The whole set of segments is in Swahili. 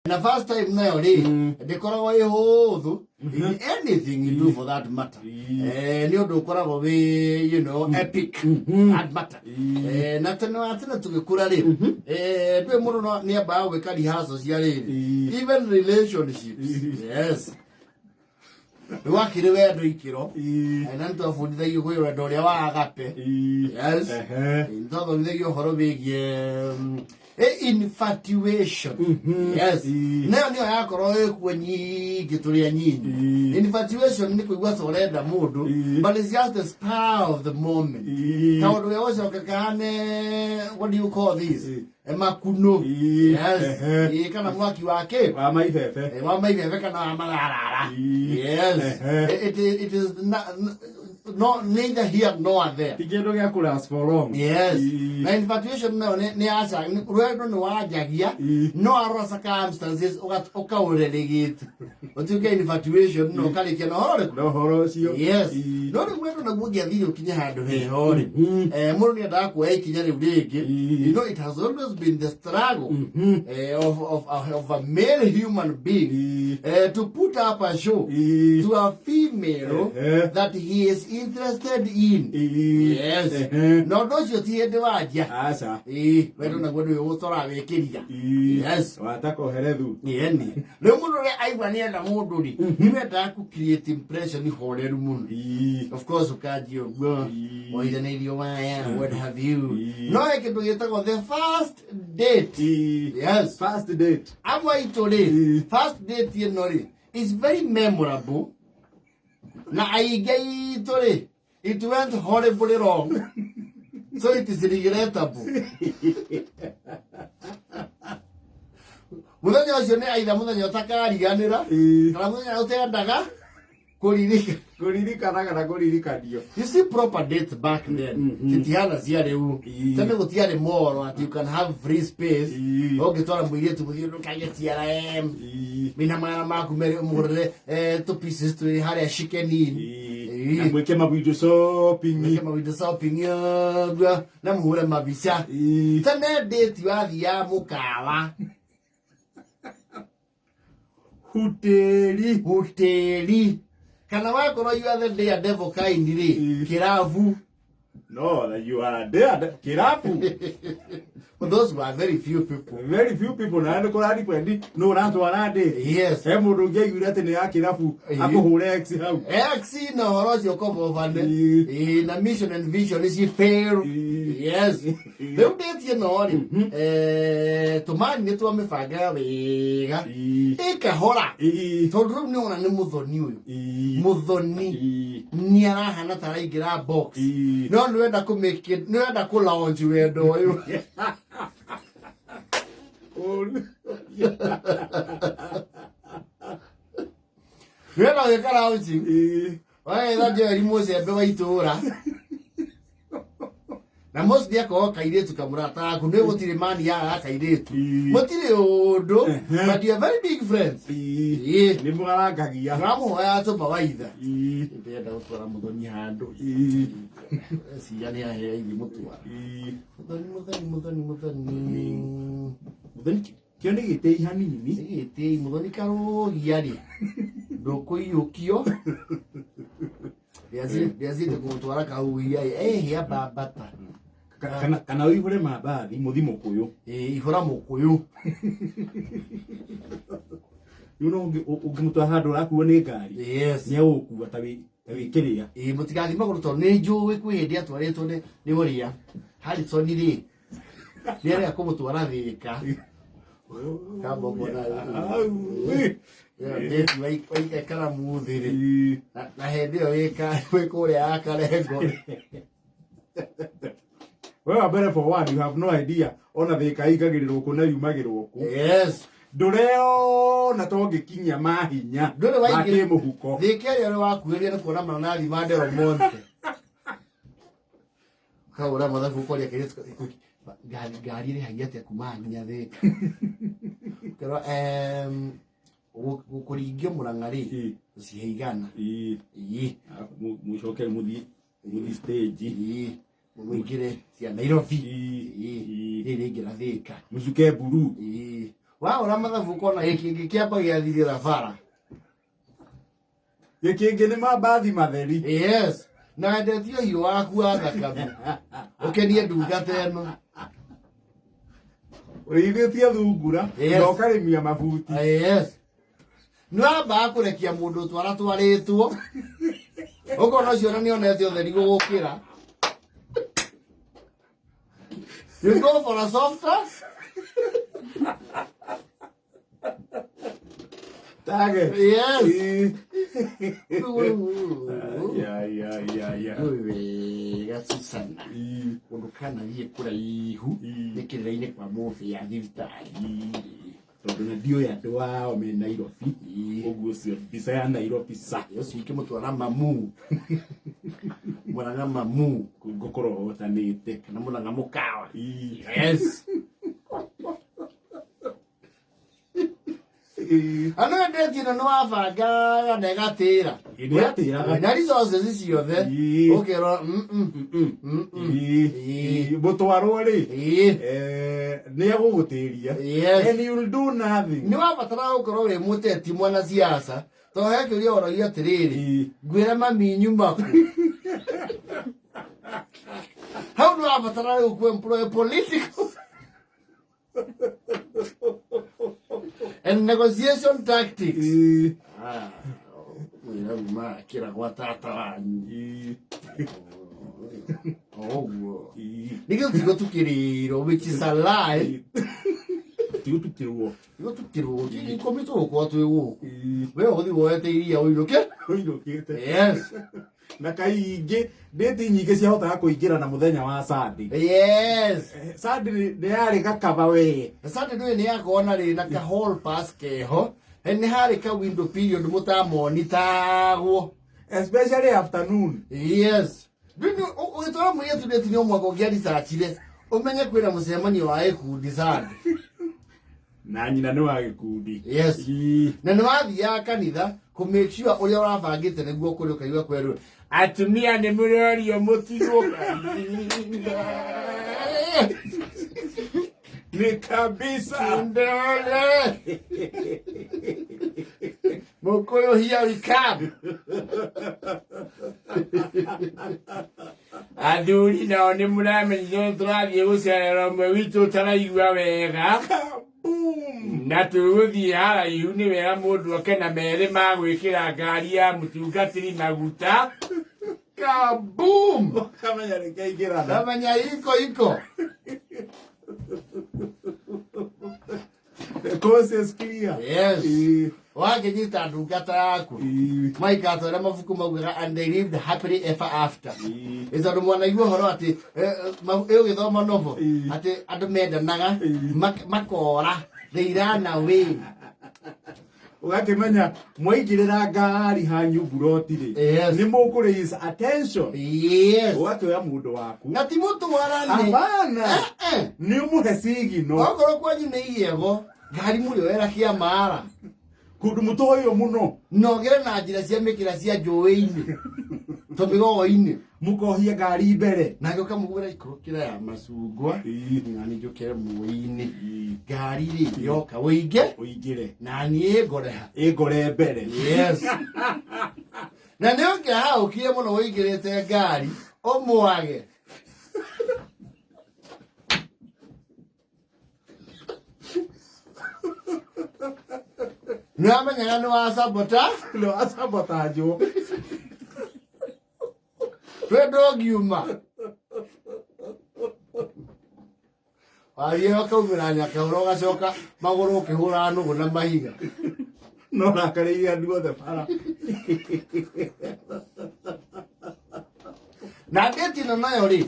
The first time now, they call away hold anything you do for that matter. And you do call away, you know, epic that matter. Nothing to be curare. We more not nearby we can houses, even relationships. Yes. You walk in the way, drink, you know, and then to food that you will adore your agape. Yes. In total, you horrible. Infatuation. Yes. Now you are when you get to the infatuation, Nick was already the mood, but it's just the spur of the moment. Now we also can, what do you call this? A makuno. Yes. You can walk you are cave. I might have yes. It is not. No, neither here nor there. You don't last for long. Yes. The infatuation no near we don't know what no circumstances or relegate. But you get infatuation, no calican horror. No horror. Yes. No, we don't know what video can you have to more near dark way, you know, it has always been the struggle of a male human being to put up a show to a female that he is interested in. Yes. No, don't you see the word? Asa. We don't know what we also have a kid. Yes. Watako Heredu. No more I want to more do it. You better create impression for the moon. Of course, you can't you go or the navy what have you. No, I can do it on the first date. Yes. First date. I'm waiting today. First date, you know, it's very memorable. Now I get to it went horribly wrong. So it is regrettable. Muda nyo ne aida muda nyo takari ganira. Kala muda nyo te daga. You see proper dates back then. Titiana ziare tell me tiare more that you can have free space. Okay, to ambuye to you look at TRM. Mina mana maku mere umure 2 pieces to have a chicken in. We came up with the shopping. We came up with the shopping. Na muhura mabisa. Tell date you have ya mukawa. Hoteli. Can I work on you other day a devil kind Kiravu? No, that you are there, Kiravu. But those were very few people. Very few people. No, that's what I did. Yes. Everyone gave you that in the Akirafu. I'm who Exi no horrors your cover of in a mission and vision is fair. Yes. Don't get you know. To mind it to me faga. Take a horror. Told room no one and Mudoni. Mudoni. Near Hanata grab box. No, no, that could make it. No, that could launch you where do. Wena wekala auti. Wae ndaje rimoze bewa ituura. Na most dia ko kairetu kamurata ku nego tire mani ya kairetu. Motire odo, but you are very big friends. Ni mugaragagia. Ramu ya to bawaida. Ndenda utwara mudoni handu. Si yani ya hivi mutwa. Mudoni Kione gite hanini. Gite mudoni karo yari. Doko yokio. Biazide kumutwara ka uya ya babata. Kana uihore mabathi muthimo kuyu. Ihora mukuyu. You know ugimutwa handu akuo ni ngari. Yes. Ni ukuwa tawi kiria. Mutigani maguru to ni njuwe kwihendia twaretwo ni woria. Harrison ri. Niare akumutwara thika. Kabo bona. Ndetu waika kara muthiri. Na hindi yo wika kuria akarengo. Well, better for one, you have no idea. Ona thika igagirirwo ku na yumagirwo ku. Yes. Ndureo na toge kinya mahinya. Ndure waige muhuko. Thika yo wakuiria ni kuona mana na limande ro monte. Kaura mother ko ria kiretu gari ri hangete kumanya thika. Kero kuringio murangari ciheigana. Mucoke muthi stage. Mwingire cia Nairobi iri ngira thika muzuke buru Wa ora mathabu kona giki kiamba giathirira bara. Giki ni mabathi matheri. Yes. Na ndetio hiyo waku wa thakame. Ukenie ndungata eno. Urithitie thungura na ukarimia mabuti. Yes. Nwamba kurekia mundu twara twaritwo. Ukona cio ni onete otheri gukira. You go for a softer? Target. Yes. Yeah. Gasusana. Undukana hiye kura ihu. Nikirira-ini kwa mufi ya thibitari. Tondu na ndio ya wao me Nairobi. Uguo cio bisa ya Nairobi sa. Yosi ikimutwara mamu. Muranga mamu. Ngukoro hotanite. Kana muranga mukawa. Yes. Ano ndetino no abanga negatira. Negatira. Na resources ciothe. Ukero botwaro ri. Ni agugutiria. And you'll do nothing. Ni wabatara ukoro we muteti mwana siasa. To heke uri oro ya tiriri. Gwira maminyu maku. How do wabatara ukwe employ political? And negotiation tactics. Ma kira kwa tata wanyu. Nigga tigo tukiriro which is a lie. Tigo tukirwo. Tigo komito kwa tuwe. Wewe hodi woete iria oiroke? Oirokete. Yes. Na kaingi ndeti nyingi cia hota kuingira na muthenya wa Sunday. Yes. Sunday ni yari gakaba we. Sunday ni yakona ri na ka hall pass keho. Ni hari ka window period mutamoni tagwo. Especially afternoon. Yes. Bino ugitora muye tudeti ni omwako gia researchire. Umenye kwira mucemanio wa ikundi Sunday. Na nyina ni wa gikundi. Yes. Na ni wathia kanitha ku make sure uria urabangite niguo kuri ukaiwa kweru atumia ni muriorio mutigo ni kabisa ndole mokoyo here we come aduri na ni muramenyo turathie gucerera mwe witu taraigwa wega na turuthi hara ihu ni wera mundu akena mere magwikira ngari ya mutungatiri maguta kaboom kamenya rekaigira kamenya iko the course is clear. Yes. Wagenyita ndungata yaku maika twara mafuku maugaga and they lived happily ever after. Izo mwana igwo horo ati eu githoma novo ati andu mendanaga makora they ran away. Ugakimenya mwaigirira ngari hanyu buroti ri ni mukuriisa attention. Yes. Ugakioya mundu waku Na ti mutu warani. Abana. Ni umuhe sigino. Okoro kwanyu ni iyego ngari muri wera kia mara. Kundu mutoyo muno. Nogere na njira cia mikira cia njowe-ini. Tomigo-ini. Mukohia ngari mbere. Na gyoka mugura ikurukira ya macungwa. Na ni njukere muwe-ini. Ngari ri yoka uingire. Na ni igore mbere. Yes. Na ni onge ha ukie muno uingirite ngari omwage. Namanya ni wa sabota jo. Pedro Giuma. Ayo kaumira kauro gacoka maguru kihura nugu na mahiga. No nakariria nduo the para. Na ndeti no nayo ri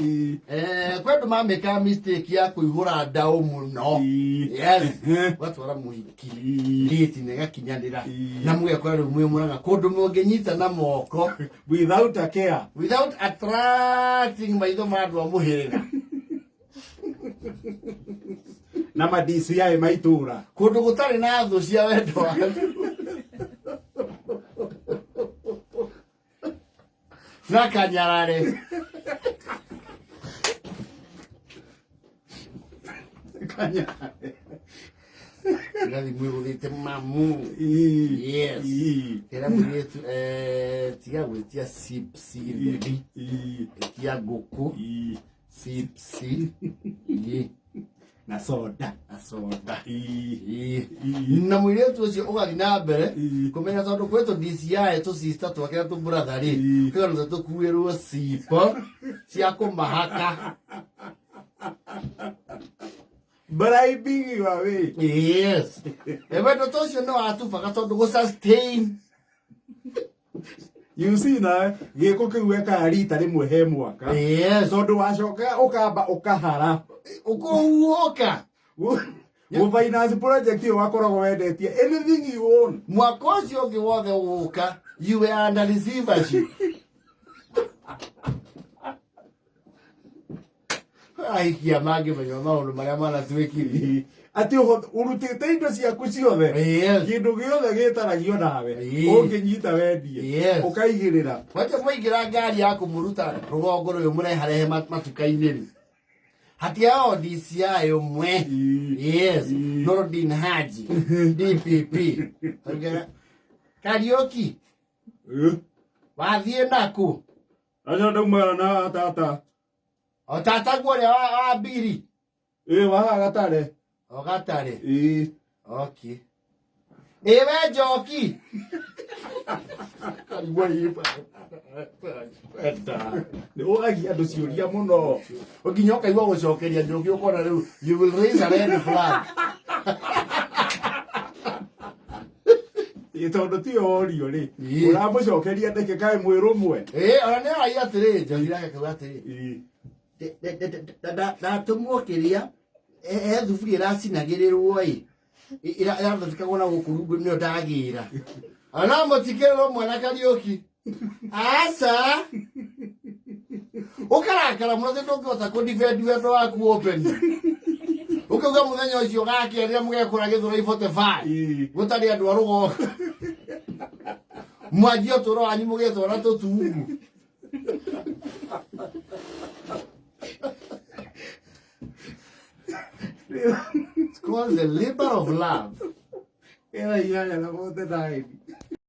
kwetu mameka mistake ya kuihura ndao muno. Yes. Watwara muhiki ndeti nega kinyandira na mugekora rumwe muraga kundu mungenyita na moko without a care, without attracting maitho mandu amuhirira na madisi yae maitura kundu gutari na thu cia wendo waku na kanyarare gathi mwiguthite mamu. Yes. Kera mwitu tiga gwitia sipsi theri. Tia guku. Sipsi. Na soda. Na mwiretu ucio ugathi na mbere kumenya tondu kwetu DCI tu sister twake tu brother ri kira tu kuirwo sipo cia kumahaka. Bribing wawe. Yes. Ebe to ucio no atufaga tondu go sustain. You see na giko kiweka rita rimwe he mwaka. Yes. Tondu wacoka ukamba ukahara. Ukuoka. Finance project you wakoragwo wendetie anything you own. Mwaka ucio ungi wothe uka you were under receivership. Aikia magi menyo maundu maria manatwikiri. Ati urutite indo ciaku ciothe. Kindu giothe gitaragio nawe. Unginyita wendie. Ukaigirira. Wacha muigira ngari yaku muruta rugongo ruyu mureharehe matuka-ini ri. Hatiao DCI umwe. Yes. Norodin Haji. DPP. Karaoke. Wathie naku. Acha ndaumara na tata. O tata gwore wa biri. Waha gatare. O gatare. Okay. Ewe joki. Karigwa yipa. Ni oagi andu ciuria muno. Oginyoka igwa gucokeria njoki ukona riu you will raise a red flag. Tondu ti orio ri. Uramucokeria ndeke kae mwirumwe. Ona ne ai atiri njogira ke atiri. Ndatumwo kiria thuburia iracinagirirwo irathikagwo na gukurungu nio ndagira. Ona mutikirwo mwana Kariuki. Asa. Ukarakara muno ndungihota ku defend wendo waku open. Ukauga muthenya ucio gakiria mugekura githura 45. Gutari andu arugo. Mwanjio turo wanyu mugetwara tutungu. It's called the labor of love. Era yaya na bote dai.